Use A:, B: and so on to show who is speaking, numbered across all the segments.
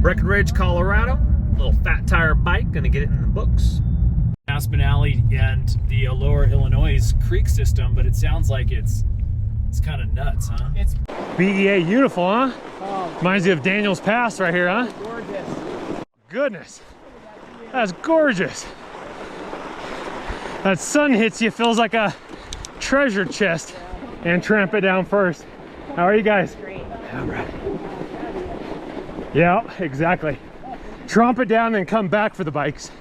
A: Breckenridge, Colorado. Little fat tire bike, gonna get it in the books. Aspen Alley and the Lower Illinois Creek system, but it sounds like it's kind of nuts, huh? It's BEA beautiful, huh? Oh, reminds you of Daniel's Pass right here, huh? Gorgeous. Goodness, that's gorgeous. That sun hits you, feels like a treasure chest. And tramp it down first. How are you guys? Great. All right. Yeah, exactly. Tromp it down, then come back for the bikes.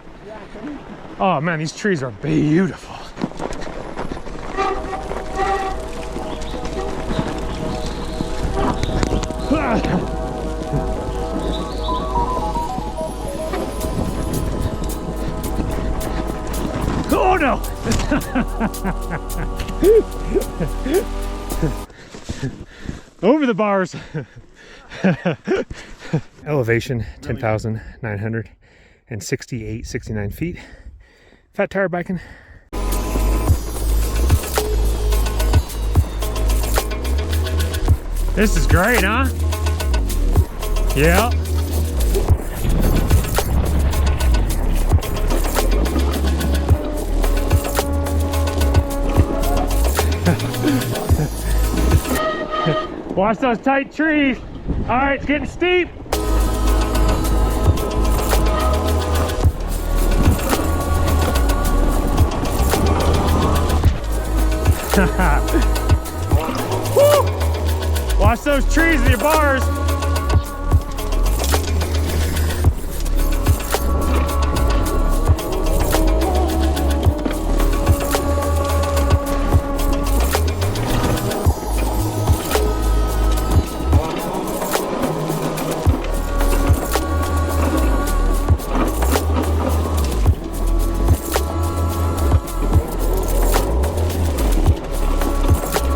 A: Oh man, these trees are beautiful. Oh no! Over the bars. Elevation 10,969 feet. Fat tire biking. This is great, huh? Yeah. Watch those tight trees. All right, it's getting steep. Woo! Watch those trees in your bars.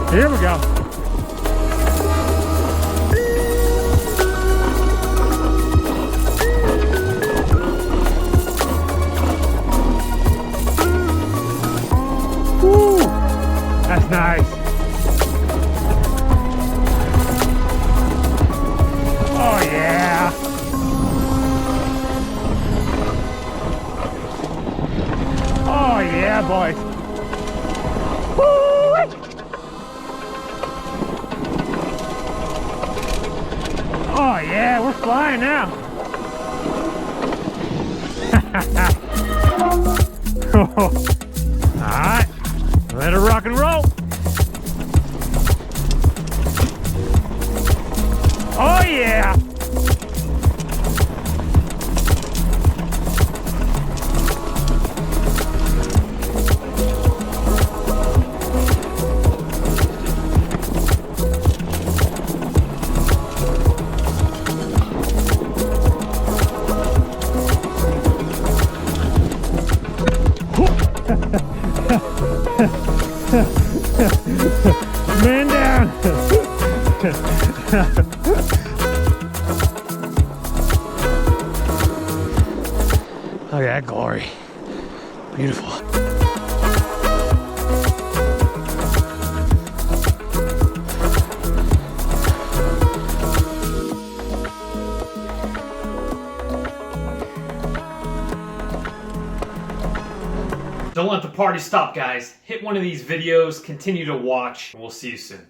A: Here we go. Woo! That's nice. Oh yeah. Oh yeah, boys. Woo! Oh yeah, we're flying now. All right, let it rock and roll. Oh yeah. Man down. Look at that glory. Beautiful. Don't let the party stop, guys. Hit one of these videos, continue to watch, and we'll see you soon.